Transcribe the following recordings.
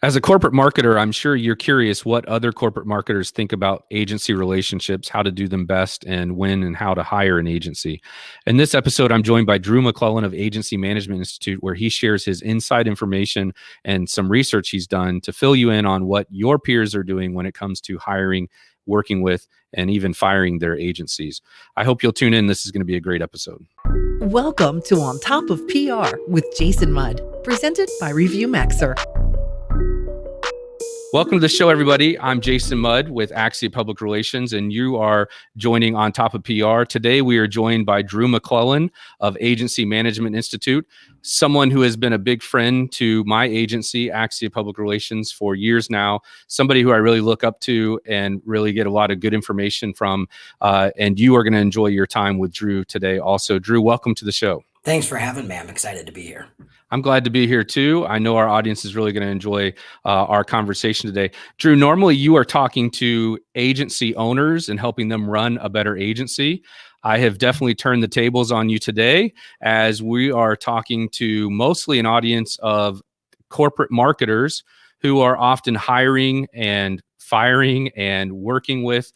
As a corporate marketer, I'm sure you're curious what other corporate marketers think about agency relationships, how to do them best, and when and how to hire an agency. In this episode, I'm joined by Drew McLellan of Agency Management Institute, where he shares his inside information and some research he's done to fill you in on what your peers are doing when it comes to hiring, working with, and even firing their agencies. I hope you'll tune in. This is going to be a great episode. Welcome to On Top of PR with Jason Mudd, presented by Review Maxer. Welcome to the show, everybody. I'm Jason Mudd with Axia Public Relations, and you are joining On Top of PR. Today, we are joined by Drew McLellan of Agency Management Institute, someone who has been a big friend to my agency, Axia Public Relations, for years now, somebody who I really look up to and really get a lot of good information from. And you are going to enjoy your time with Drew today also. Drew, welcome to the show. Thanks for having me. I'm excited to be here. I'm glad to be here too. I know our audience is really going to enjoy our conversation today. Drew, normally you are talking to agency owners and helping them run a better agency. I have definitely turned the tables on you today as we are talking to mostly an audience of corporate marketers who are often hiring and firing and working with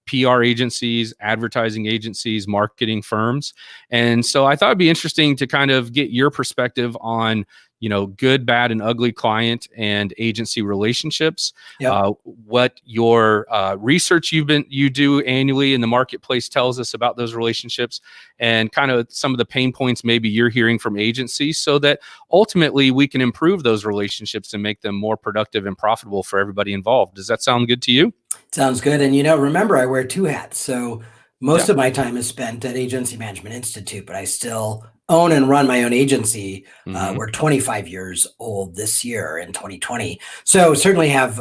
PR agencies, advertising agencies, marketing firms. And so I thought it'd be interesting to kind of get your perspective on, you know, good, bad, and ugly client and agency relationships. Yep. What your research you do annually in the marketplace tells us about those relationships, and kind of some of the pain points maybe you're hearing from agencies, so that ultimately we can improve those relationships and make them more productive and profitable for everybody involved. Does that sound good to you? Sounds good. And, remember, I wear two hats. So most of my time is spent at Agency Management Institute, but I still own and run my own agency. We're 25 years old this year in 2020. So certainly have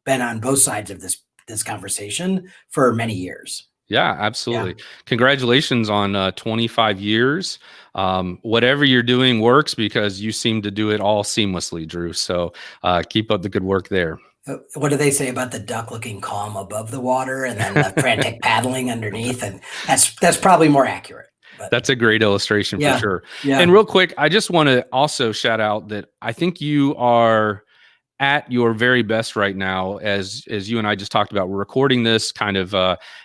been on both sides of this conversation for many years. Yeah, absolutely. Yeah. Congratulations on 25 years. Whatever you're doing works because you seem to do it all seamlessly, Drew. So keep up the good work there. What do they say about the duck looking calm above the water and then the frantic paddling underneath? And that's probably more accurate. But that's a great illustration for sure. Yeah. And real quick, I just want to also shout out that I think you are at your very best right now, as you and I just talked about. We're recording this kind of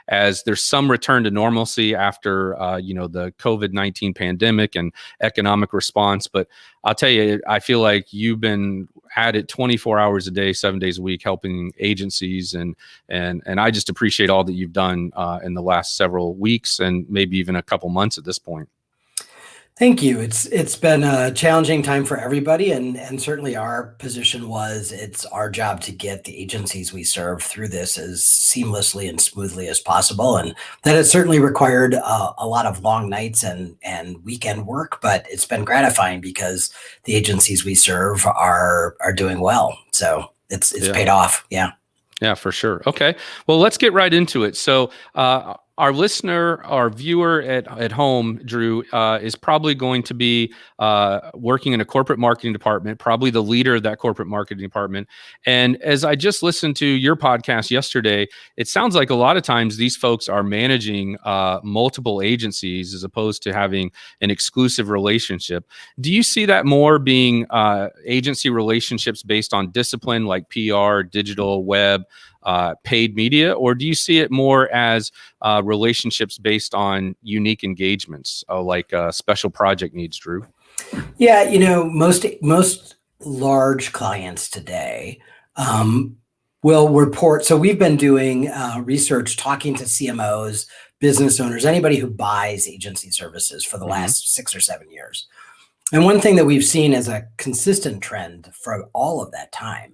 as there's some return to normalcy after the COVID-19 pandemic and economic response. But I'll tell you, I feel like you've been at it 24 hours a day, 7 days a week, helping agencies, and I just appreciate all that you've done in the last several weeks and maybe even a couple months at this point. Thank you. It's been a challenging time for everybody, and certainly our position was it's our job to get the agencies we serve through this as seamlessly and smoothly as possible, and that has certainly required a lot of long nights and weekend work, but it's been gratifying because the agencies we serve are doing well. So it's paid off. Yeah. Yeah, for sure. Okay. Well, let's get right into it. So our listener, our viewer at home, Drew, is probably going to be working in a corporate marketing department, probably the leader of that corporate marketing department. And as I just listened to your podcast yesterday, it sounds like a lot of times these folks are managing multiple agencies as opposed to having an exclusive relationship. Do you see that more being agency relationships based on discipline like PR, digital, web, paid media, or do you see it more as relationships based on unique engagements, like special project needs, Drew? Yeah, most large clients today will report. So we've been doing research, talking to CMOs, business owners, anybody who buys agency services for the last 6 or 7 years. And one thing that we've seen as a consistent trend for all of that time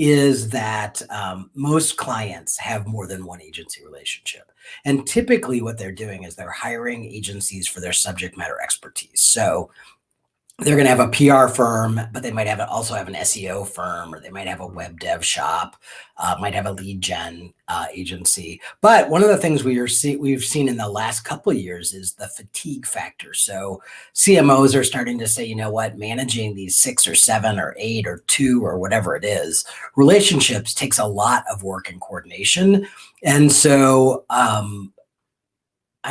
is that most clients have more than one agency relationship. And typically what they're doing is they're hiring agencies for their subject matter expertise. So they're going to have a PR firm, but they might also have an SEO firm, or they might have a web dev shop, might have a lead gen agency. But one of the things we've seen in the last couple of years is the fatigue factor. So CMOs are starting to say, you know what, managing these 6 or 7 or 8 or 2 or whatever it is, relationships takes a lot of work and coordination. And so I'm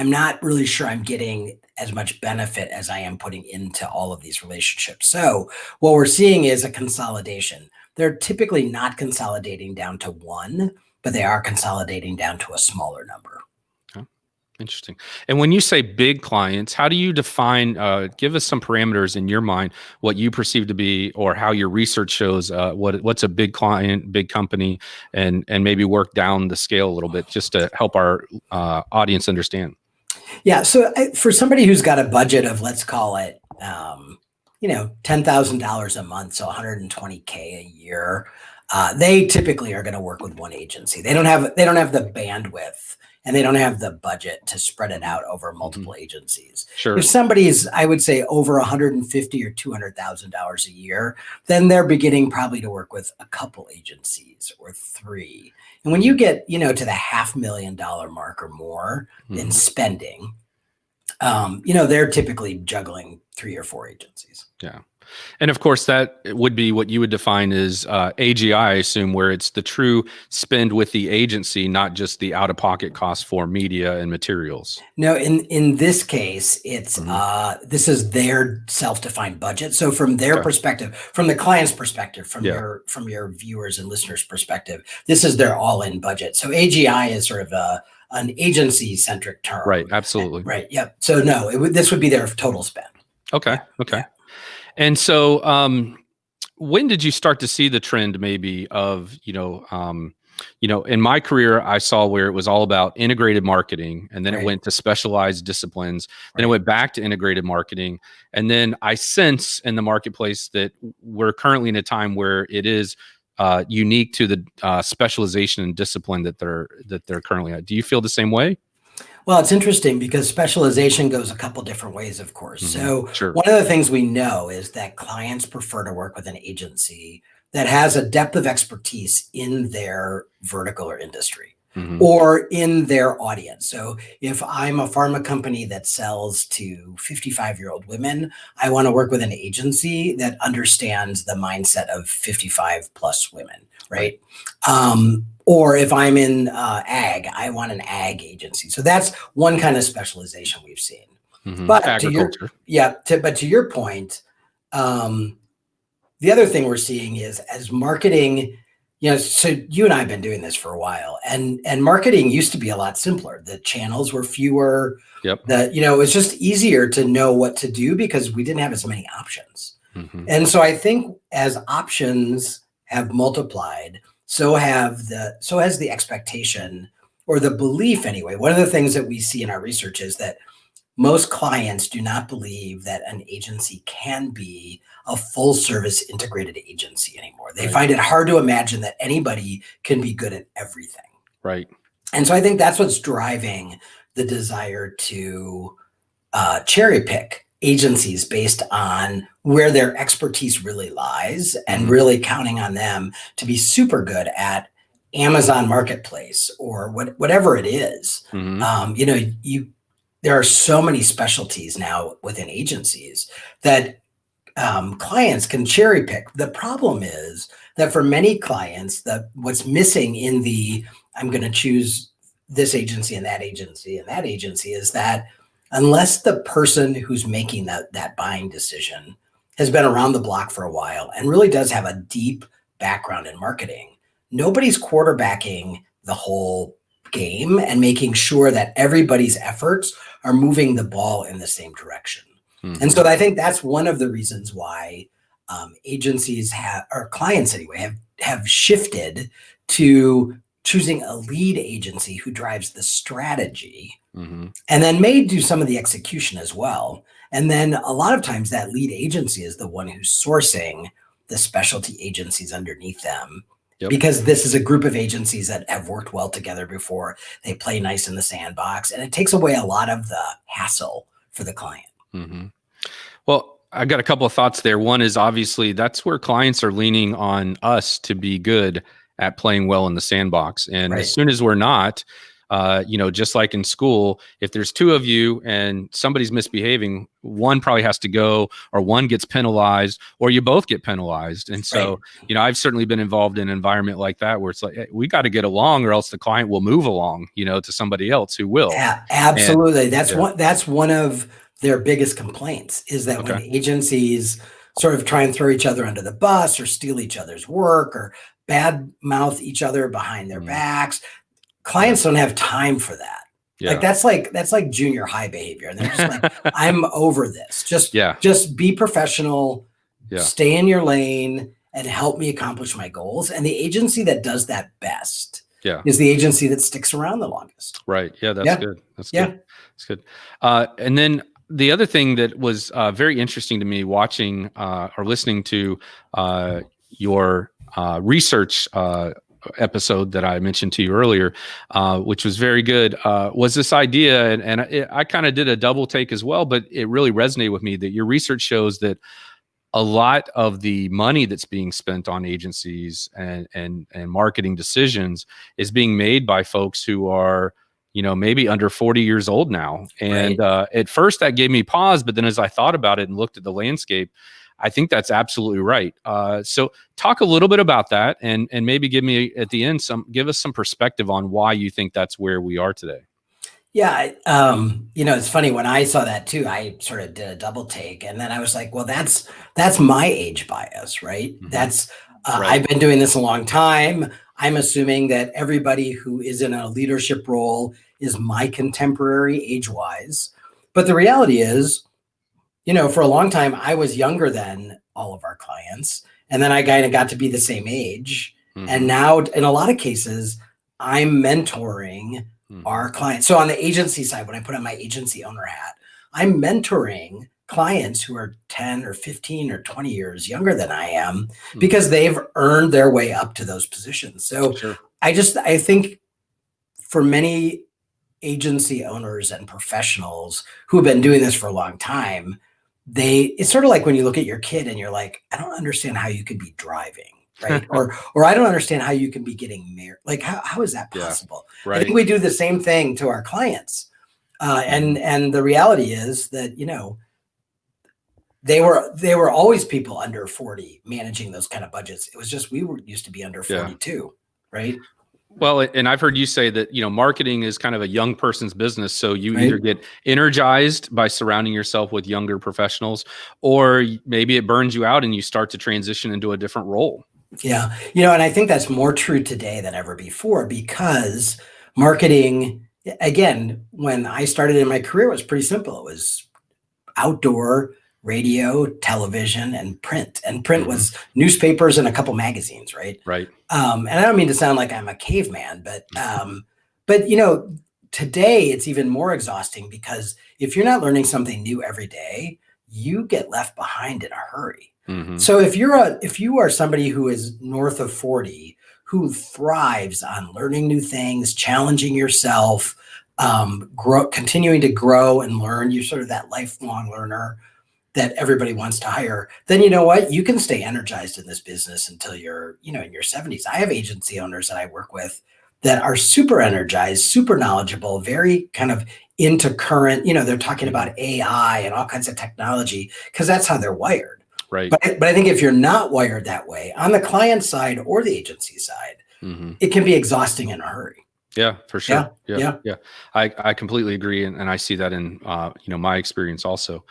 not really sure I'm getting as much benefit as I am putting into all of these relationships. So what we're seeing is a consolidation. They're typically not consolidating down to one, but they are consolidating down to a smaller number. Interesting. And when you say big clients, how do you define, give us some parameters in your mind, what you perceive to be, or how your research shows what's a big client, big company, and maybe work down the scale a little bit just to help our audience understand? Yeah. So for somebody who's got a budget of, let's call it, $10,000 a month, so $120K a year, they typically are going to work with one agency. They don't have the bandwidth, and they don't have the budget to spread it out over multiple agencies. Sure. If somebody's, I would say, over $150,000 or $200,000 a year, then they're beginning probably to work with a couple agencies or three. And when you get, to the $500,000 mark or more in spending, they're typically juggling 3 or 4 agencies. Yeah. And of course, that would be what you would define as AGI, I assume, where it's the true spend with the agency, not just the out-of-pocket cost for media and materials. No, in this case, it's this is their self-defined budget. So from their perspective, from the client's perspective, from your viewers and listeners' perspective, this is their all-in budget. So AGI is sort of an agency-centric term. Right. Absolutely. Right. Yep. So no, this would be their total spend. Okay. Okay. And so, when did you start to see the trend maybe of, in my career, I saw where it was all about integrated marketing, and then it went to specialized disciplines, then it went back to integrated marketing. And then I sense in the marketplace that we're currently in a time where it is unique to the specialization and discipline that they're currently at. Do you feel the same way? Well, it's interesting because specialization goes a couple different ways, of course. So one of the things we know is that clients prefer to work with an agency that has a depth of expertise in their vertical or industry or in their audience. So if I'm a pharma company that sells to 55-year-old women, I want to work with an agency that understands the mindset of 55 plus women, right? Or if I'm in ag, I want an ag agency. So that's one kind of specialization we've seen. But agriculture. But to your point, the other thing we're seeing is as marketing, so you and I have been doing this for a while, and marketing used to be a lot simpler. The channels were fewer. It was just easier to know what to do because we didn't have as many options. And so I think as options have multiplied, so has the expectation or the belief anyway. One of the things that we see in our research is that most clients do not believe that an agency can be a full service integrated agency anymore. They find it hard to imagine that anybody can be good at everything. Right. And so I think that's what's driving the desire to cherry pick agencies based on where their expertise really lies and really counting on them to be super good at Amazon Marketplace or whatever it is. There are so many specialties now within agencies that clients can cherry pick. The problem is that for many clients, what's missing in I'm going to choose this agency and that agency and that agency is that unless the person who's making that buying decision has been around the block for a while and really does have a deep background in marketing, nobody's quarterbacking the whole game and making sure that everybody's efforts are moving the ball in the same direction. And so I think that's one of the reasons why agencies or clients anyway, have shifted to choosing a lead agency who drives the strategy and then may do some of the execution as well. And then a lot of times that lead agency is the one who's sourcing the specialty agencies underneath them. Because this is a group of agencies that have worked well together before. They play nice in the sandbox, and it takes away a lot of the hassle for the client. Well, I got a couple of thoughts there. One is obviously that's where clients are leaning on us to be good at playing well in the sandbox. And as soon as we're not, just like in school, if there's two of you and somebody's misbehaving, one probably has to go, or one gets penalized, or you both get penalized. And so, Right. I've certainly been involved in an environment like that where it's like, hey, we got to get along, or else the client will move along, to somebody else who will. Absolutely. And, that's one of their biggest complaints, is that when Okay. agencies sort of try and throw each other under the bus, or steal each other's work, or bad mouth each other behind their backs, clients don't have time for that. Yeah. That's like junior high behavior. And they're just like, I'm over this. Just be professional, Yeah. stay in your lane, and help me accomplish my goals. And the agency that does that best is the agency that sticks around the longest. Right. Yeah, that's good. That's Yeah. good. That's good. And then the other thing that was very interesting to me watching or listening to your research episode that I mentioned to you earlier, which was very good, was this idea, and I kind of did a double take as well, but it really resonated with me that your research shows that a lot of the money that's being spent on agencies and marketing decisions is being made by folks who are, maybe under 40 years old now. And at first that gave me pause, but then as I thought about it and looked at the landscape, I think that's absolutely right. So talk a little bit about that, and maybe give me at the end give us some perspective on why you think that's where we are today. Yeah. It's funny, when I saw that too, I sort of did a double take, and then I was like, well, that's my age bias, right? Mm-hmm. That's, I've been doing this a long time. I'm assuming that everybody who is in a leadership role is my contemporary age-wise. But the reality is, for a long time, I was younger than all of our clients. And then I kind of got to be the same age. Mm-hmm. And now in a lot of cases, I'm mentoring our clients. So on the agency side, when I put on my agency owner hat, I'm mentoring clients who are 10 or 15 or 20 years younger than I am, because they've earned their way up to those positions. So I think for many agency owners and professionals who have been doing this for a long time, it's sort of like when you look at your kid and you're like, I don't understand how you could be driving. Right. or I don't understand how you can be getting married. Like, how is that possible? Yeah, right. I think we do the same thing to our clients. And the reality is that, they were always people under 40 managing those kind of budgets. It was just, used to be under 42. Right. Well, and I've heard you say that, marketing is kind of a young person's business. So you either get energized by surrounding yourself with younger professionals, or maybe it burns you out and you start to transition into a different role. Yeah. And I think that's more true today than ever before, because marketing, again, when I started in my career, it was pretty simple. It was outdoor, radio, television, and print. And print was newspapers and a couple magazines, right? Right. And I don't mean to sound like I'm a caveman, but today it's even more exhausting, because if you're not learning something new every day, you get left behind in a hurry. So if you are somebody who is north of 40, who thrives on learning new things, challenging yourself, continuing to grow and learn, you're sort of that lifelong learner that everybody wants to hire, then you know what? You can stay energized in this business until you're, in your 70s. I have agency owners that I work with that are super energized, super knowledgeable, very kind of into current, they're talking about AI and all kinds of technology, because that's how they're wired. Right. But I think if you're not wired that way on the client side or the agency side, it can be exhausting in a hurry. Yeah, for sure. Yeah. I completely agree. And I see that in, my experience also.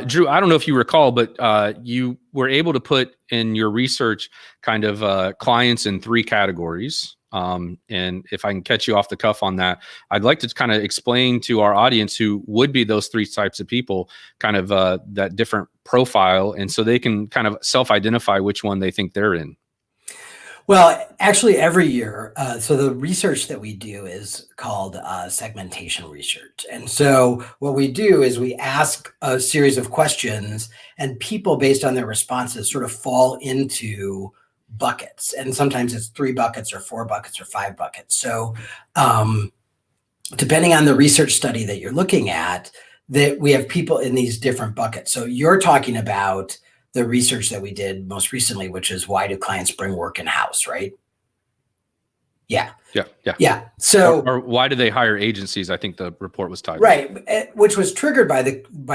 Drew, I don't know if you recall, but you were able to put in your research kind of clients in 3 categories. And if I can catch you off the cuff on that, I'd like to kind of explain to our audience who would be those 3 types of people, kind of that different profile. And so they can kind of self-identify which one they think they're in. Well, actually every year, so the research that we do is called segmentation research. And so what we do is we ask a series of questions, and people, based on their responses, sort of fall into buckets. And sometimes it's 3 buckets or 4 buckets or 5 buckets. So depending on the research study that you're looking at, that we have people in these different buckets. So you're talking about the research that we did most recently, which is, why do clients bring work in-house, right? Yeah. Yeah. Yeah. Yeah. So, Or why do they hire agencies? I think the report was titled. right, which was triggered by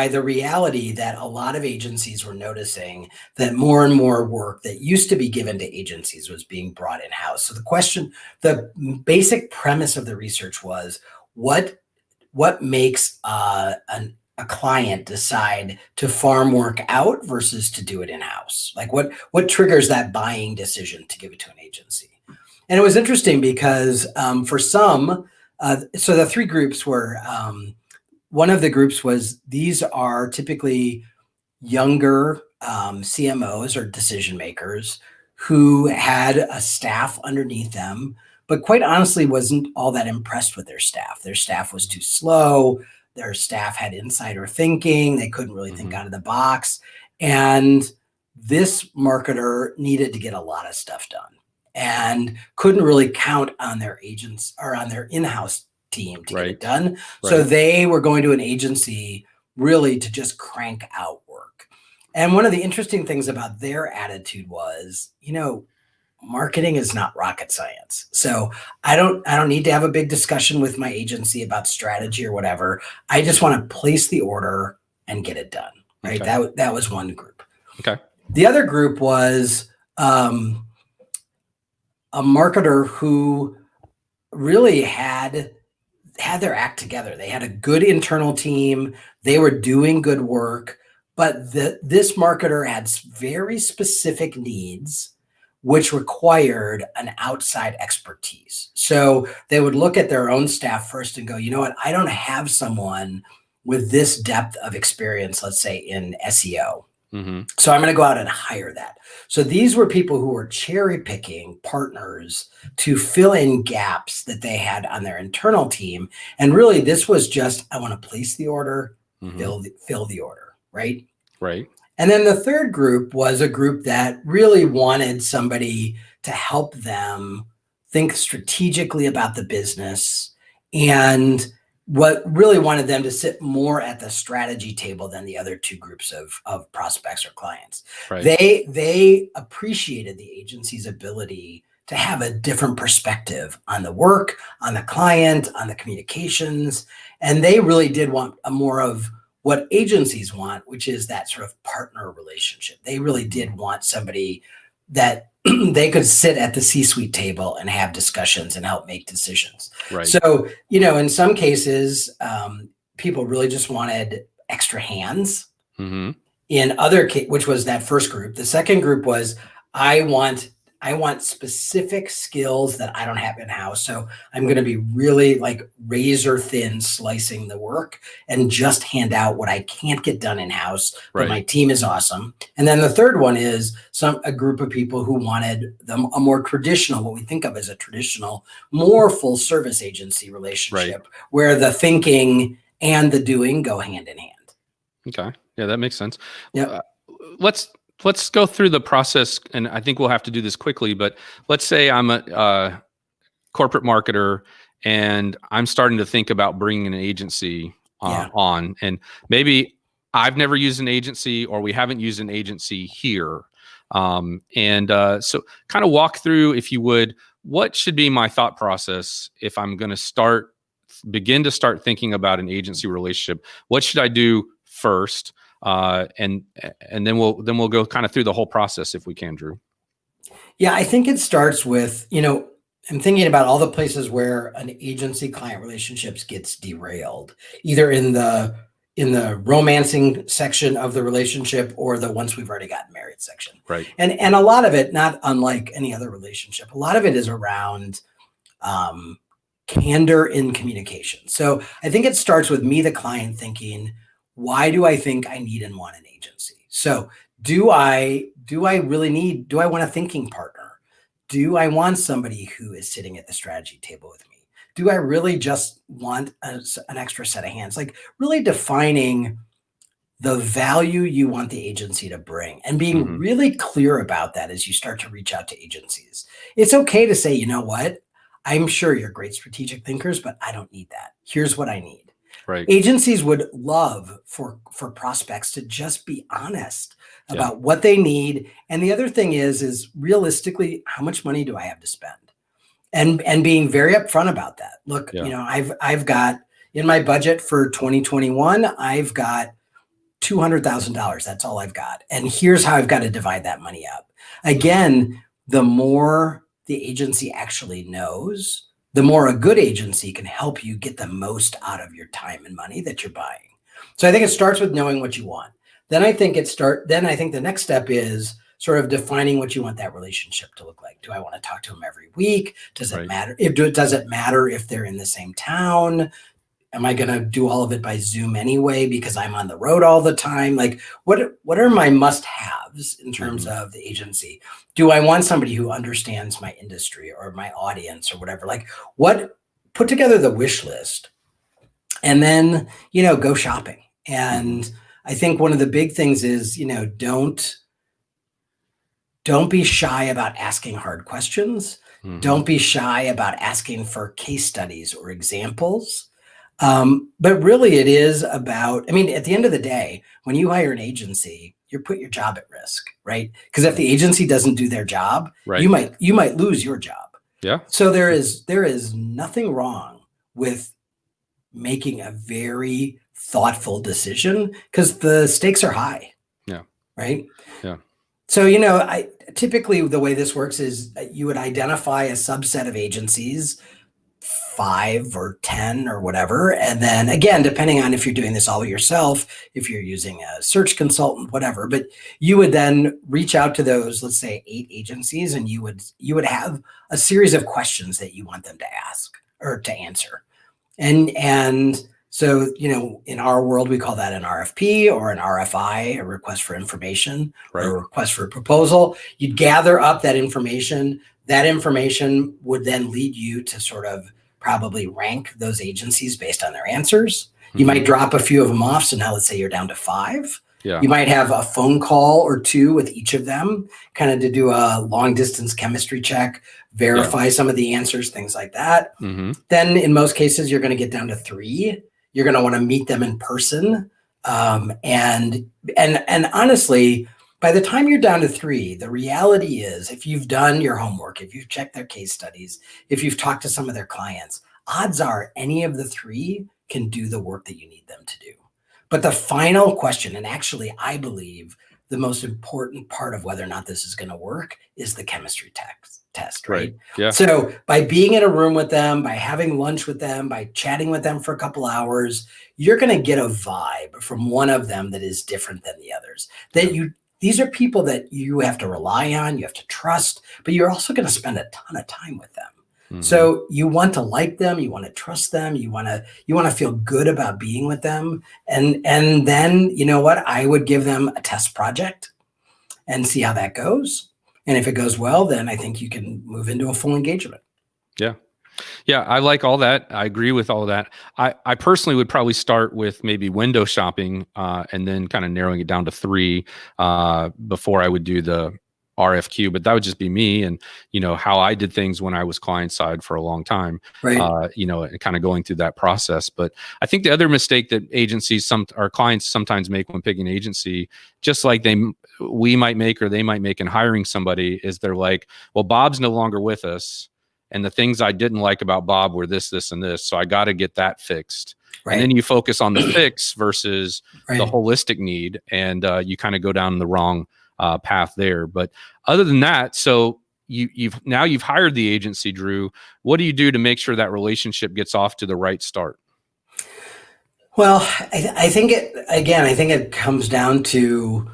the reality that a lot of agencies were noticing that more and more work that used to be given to agencies was being brought in-house. So the basic premise of the research was what makes a client decide to farm work out versus to do it in-house? Like what triggers that buying decision to give it to an agency? And it was interesting because for some, so the three groups were, one of the groups was, these are typically younger CMOs or decision makers who had a staff underneath them, but quite honestly wasn't all that impressed with their staff. Their staff was too slow. Their staff had insider thinking. They couldn't really think out of the box. And this marketer needed to get a lot of stuff done and couldn't really count on their agents or on their in-house team to get it done. So they were going to an agency really to just crank out work. And one of the interesting things about their attitude was, marketing is not rocket science. So I don't need to have a big discussion with my agency about strategy or whatever. I just want to place the order and get it done. Right. Okay. That was one group. Okay. The other group was a marketer who really had their act together. They had a good internal team. They were doing good work, but this marketer had very specific needs, which required an outside expertise. So they would look at their own staff first and go, you know what? I don't have someone with this depth of experience, let's say in SEO. So I'm going to go out and hire that. So these were people who were cherry picking partners to fill in gaps that they had on their internal team. And really this was just, I want to place the order, fill the order. Right. Right. And then the third group was a group that really wanted somebody to help them think strategically about the business, and what really wanted them to sit more at the strategy table than the other two groups of prospects or clients. Right. They appreciated the agency's ability to have a different perspective on the work, on the client, on the communications. And they really did want a more of what agencies want, which is that sort of partner relationship. They really did want somebody that they could sit at the C-suite table and have discussions and help make decisions. Right. So, in some cases, people really just wanted extra hands. In other cases, which was that first group. The second group was, I want specific skills that I don't have in-house. So I'm going to be really like razor thin slicing the work and just hand out what I can't get done in-house, but my team is awesome. And then the third one is a group of people who wanted a more traditional, what we think of as a traditional, more full service agency relationship, where the thinking and the doing go hand in hand. Okay. Yeah, that makes sense. Yeah. Let's go through the process, and I think we'll have to do this quickly, but let's say I'm a corporate marketer and I'm starting to think about bringing an agency on, and maybe I've never used an agency or we haven't used an agency here. So kind of walk through, if you would, what should be my thought process if I'm going to begin to start thinking about an agency relationship? What should I do first? And then we'll go kind of through the whole process if we can, Drew. Yeah, I think it starts with, I'm thinking about all the places where an agency client relationships gets derailed, either in the romancing section of the relationship or the once we've already gotten married section. Right. And a lot of it, not unlike any other relationship, a lot of it is around candor in communication. So I think it starts with me, the client, thinking, why do I think I need and want an agency? So do I want a thinking partner? Do I want somebody who is sitting at the strategy table with me? Do I really just want an extra set of hands? Like really defining the value you want the agency to bring and being really clear about that as you start to reach out to agencies. It's okay to say, you know what? I'm sure you're great strategic thinkers, but I don't need that. Here's what I need. Right. Agencies would love for prospects to just be honest about what they need. And the other thing is realistically, how much money do I have to spend? and being very upfront about that. Look, Yeah. I've got in my budget for 2021, I've got $200,000. That's all I've got. And here's how I've got to divide that money up. Again, the more the agency actually knows, the more a good agency can help you get the most out of your time and money that you're buying. So I think it starts with knowing what you want. Then I think the next step is sort of defining what you want that relationship to look like. Do I want to talk to them every week? Does it matter? Does it matter if they're in the same town? Am I going to do all of it by Zoom anyway because I'm on the road all the time? Like, what are my must-haves in terms of the agency? Do I want somebody who understands my industry or my audience or whatever? Like, put together the wish list and then, go shopping. And I think one of the big things is, don't be shy about asking hard questions. Don't be shy about asking for case studies or examples. But really it is about, at the end of the day, when you hire an agency, you put your job at risk, right? Because if the agency doesn't do their job, you might lose your job. Yeah. So there is nothing wrong with making a very thoughtful decision because the stakes are high. Yeah. Right. Yeah. So, typically the way this works is you would identify a subset of agencies, 5 or 10 or whatever. And then again, depending on if you're doing this all yourself, if you're using a search consultant, whatever, but you would then reach out to those, let's say 8 agencies, and you would have a series of questions that you want them to ask or to answer. And so, in our world, we call that an RFP or an RFI, a request for information, or a request for a proposal. You'd gather up that information. That information would then lead you to sort of probably rank those agencies based on their answers. You might drop a few of them off. So now let's say you're down to 5. Yeah. You might have a phone call or 2 with each of them, kind of to do a long distance chemistry check, verify some of the answers, things like that. Then in most cases, you're going to get down to 3. You're going to want to meet them in person. And honestly, by the time you're down to 3, the reality is if you've done your homework, if you've checked their case studies, if you've talked to some of their clients, odds are any of the 3 can do the work that you need them to do. But the final question, and actually I believe the most important part of whether or not this is going to work, is the chemistry test, right? Yeah. So by being in a room with them, by having lunch with them, by chatting with them for a couple hours, you're going to get a vibe from one of them that is different than the others. These are people that you have to rely on, you have to trust, but you're also going to spend a ton of time with them. So you want to like them, you want to trust them, you want to feel good about being with them. And then, I would give them a test project and see how that goes. And if it goes well, then I think you can move into a full engagement. Yeah. Yeah, I like all that. I agree with all that. I personally would probably start with maybe window shopping and then kind of narrowing it down to 3 before I would do the RFQ, but that would just be me and, how I did things when I was client side for a long time, right. And kind of going through that process. But I think the other mistake that agencies, our clients sometimes make when picking an agency, just like we might make or they might make in hiring somebody, is they're like, well, Bob's no longer with us. And the things I didn't like about Bob were this, this, and this. So I got to get that fixed. Right. And then you focus on the fix versus the holistic need. And you kind of go down the wrong path there. But other than that, so you've hired the agency, Drew. What do you do to make sure that relationship gets off to the right start? Well, I think it comes down to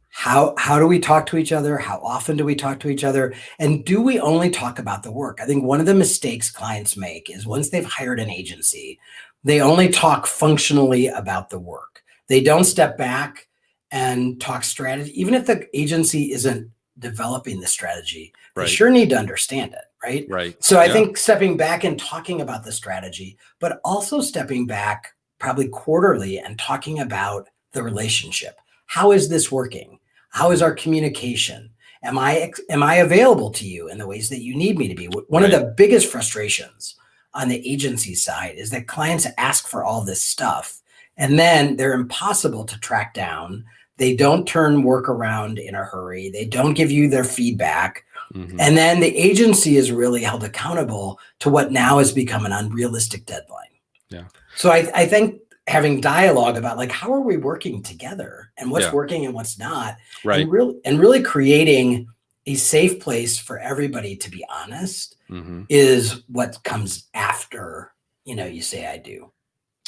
how do we talk to each other? How often do we talk to each other? And do we only talk about the work? I think one of the mistakes clients make is once they've hired an agency, they only talk functionally about the work. They don't step back and talk strategy. Even if the agency isn't developing the strategy, they sure need to understand it, right? Right. So I think stepping back and talking about the strategy, but also stepping back probably quarterly and talking about the relationship. How is this working? How is our communication? Am I available to you in the ways that you need me to be? One of the biggest frustrations on the agency side is that clients ask for all this stuff and then they're impossible to track down. They don't turn work around in a hurry. They don't give you their feedback. Mhm. And then the agency is really held accountable to what now has become an unrealistic deadline. Yeah. So I think having dialogue about like how are we working together and what's Yeah. working and what's not, Right. and really creating a safe place for everybody to be honest Mhm. is what comes after, you say I do.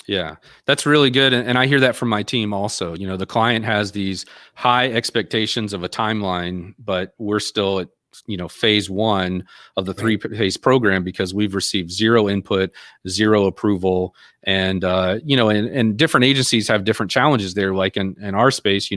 Yeah, that's really good. And I hear that from my team also. The client has these high expectations of a timeline, but we're still at, phase one of the Right. 3-phase program because we've received zero input, zero approval. And, and different agencies have different challenges there. Like in our space,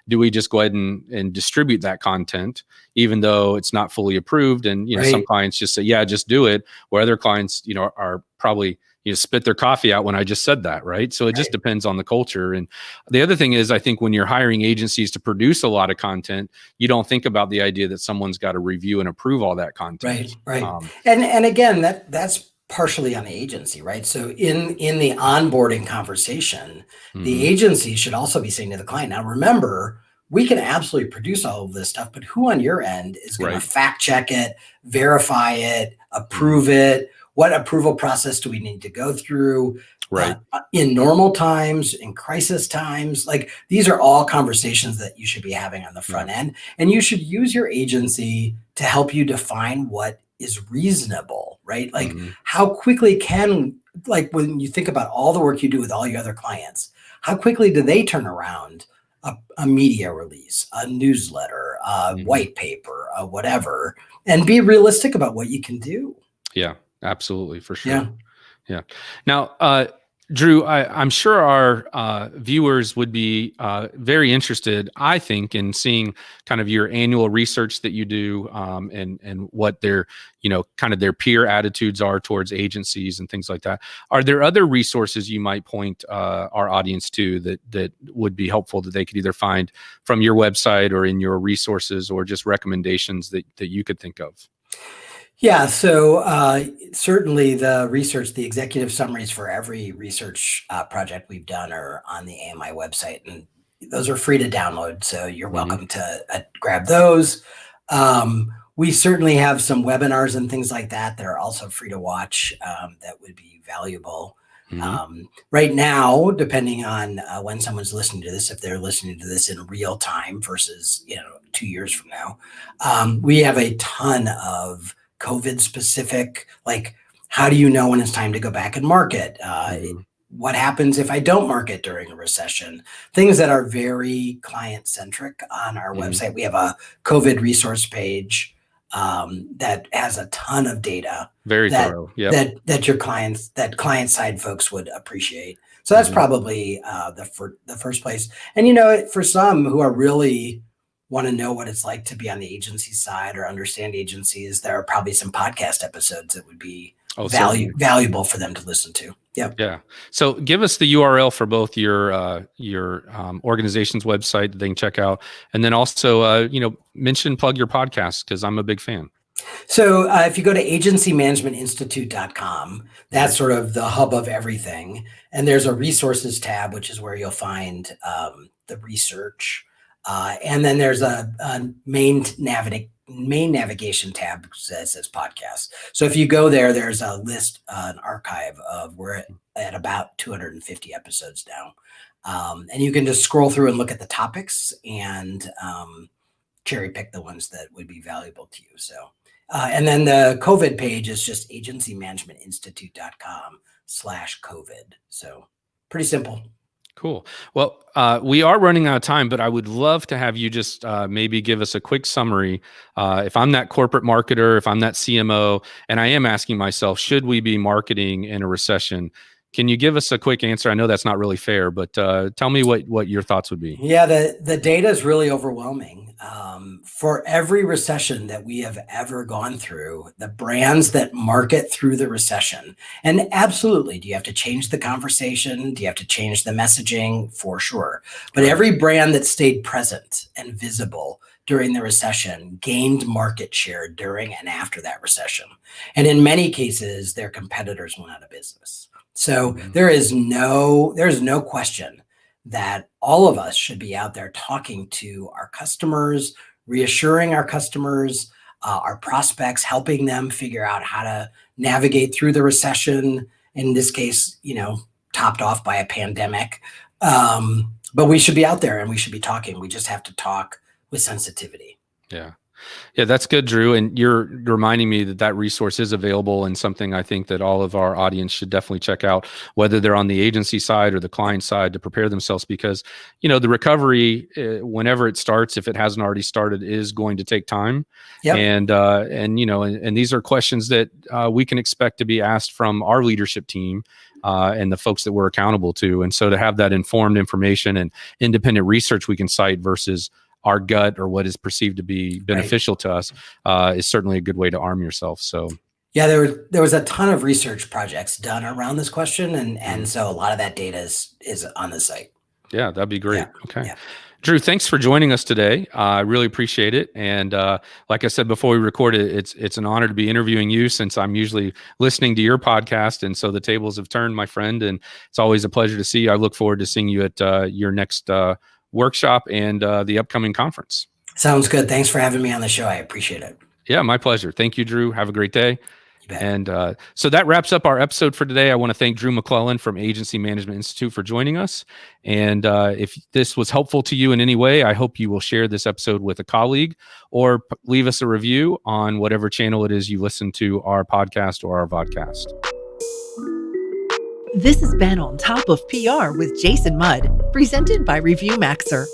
do we just go ahead and distribute that content, even though it's not fully approved? And, some Right. clients just say, yeah, just do it. Where other clients, are probably, spit their coffee out when I just said that, right? So it just Right. depends on the culture. And the other thing is, I think when you're hiring agencies to produce a lot of content, you don't think about the idea that someone's got to review and approve all that content. Right. And again, that's partially on the agency, right? So in the onboarding conversation, the Mhm. agency should also be saying to the client, now remember, we can absolutely produce all of this stuff, but who on your end is going to Right. fact check it, verify it, Mhm. approve it? What approval process do we need to go through? Right. In normal times, in crisis times, like these are all conversations that you should be having on the front end, and you should use your agency to help you define what is reasonable, right? Like Mhm. how quickly like when you think about all the work you do with all your other clients, how quickly do they turn around a media release, a newsletter, a Mhm. white paper, whatever, and be realistic about what you can do. Yeah, absolutely. For sure. Yeah. Yeah. Now, Drew, I'm sure our viewers would be very interested, I think, in seeing kind of your annual research that you do, and what their, kind of their peer attitudes are towards agencies and things like that. Are there other resources you might point our audience to that would be helpful that they could either find from your website or in your resources, or just recommendations that you could think of? Yeah, so certainly the executive summaries for every research project we've done are on the AMI website, and those are free to download. So you're Mhm. welcome to grab those. We certainly have some webinars and things like that that are also free to watch that would be valuable. Mhm. Right now, depending on when someone's listening to this, if they're listening to this in real time versus 2 years from now, we have a ton of COVID specific, like how do you know when it's time to go back and market? Mhm. What happens if I don't market during a recession? Things that are very client centric on our Mhm. website. We have a COVID resource page that has a ton of data Very that thorough. Yep. that client side folks would appreciate. So that's Mhm. probably the first place. And for some who are really want to know what it's like to be on the agency side or understand agencies, there are probably some podcast episodes that would be Oh, certainly. valuable for them to listen to. Yep. Yeah. So give us the URL for both your organization's website that they can check out, and then also plug your podcast because I'm a big fan. So if you go to agencymanagementinstitute.com, that's sort of the hub of everything. And there's a resources tab, which is where you'll find the research. And then there's a main navigation tab that says podcast. So if you go there, there's a list, an archive of we're at about 250 episodes now. And you can just scroll through and look at the topics and cherry pick the ones that would be valuable to you. So, and then the COVID page is just agencymanagementinstitute.com/COVID. So pretty simple. Cool. Well, we are running out of time, but I would love to have you just maybe give us a quick summary. If I'm that corporate marketer, if I'm that CMO, and I am asking myself, should we be marketing in a recession? Can you give us a quick answer? I know that's not really fair, but tell me what your thoughts would be. Yeah, the data is really overwhelming. For every recession that we have ever gone through, the brands that market through the recession, and absolutely, do you have to change the conversation? Do you have to change the messaging? For sure. But Right. every brand that stayed present and visible during the recession gained market share during and after that recession. And in many cases, their competitors went out of business. So Mhm. there's no question that all of us should be out there talking to our customers, reassuring our customers, our prospects, helping them figure out how to navigate through the recession, in this case, topped off by a pandemic. But we should be out there and we should be talking. We just have to talk with sensitivity. Yeah. Yeah, that's good, Drew. And you're reminding me that resource is available, and something I think that all of our audience should definitely check out, whether they're on the agency side or the client side, to prepare themselves, because, the recovery, whenever it starts, if it hasn't already started, is going to take time. Yep. And these are questions that we can expect to be asked from our leadership team and the folks that we're accountable to. And so to have that informed information and independent research we can cite versus our gut or what is perceived to be beneficial to us is certainly a good way to arm yourself. So, yeah, there was a ton of research projects done around this question, and so a lot of that data is on the site. Yeah, that'd be great. Yeah. Okay. Yeah. Drew, thanks for joining us today. I really appreciate it. And like I said before we recorded, it's an honor to be interviewing you, since I'm usually listening to your podcast. And so the tables have turned, my friend, and it's always a pleasure to see you. I look forward to seeing you at your next workshop and the upcoming conference. Sounds good. Thanks for having me on the show. I appreciate it. Yeah, my pleasure. Thank you, Drew. Have a great day. You bet. And so that wraps up our episode for today. I want to thank Drew McLellan from Agency Management Institute for joining us. And if this was helpful to you in any way, I hope you will share this episode with a colleague, or leave us a review on whatever channel it is you listen to our podcast or our vodcast. This has been On Top of PR with Jason Mudd, presented by Review Maxer.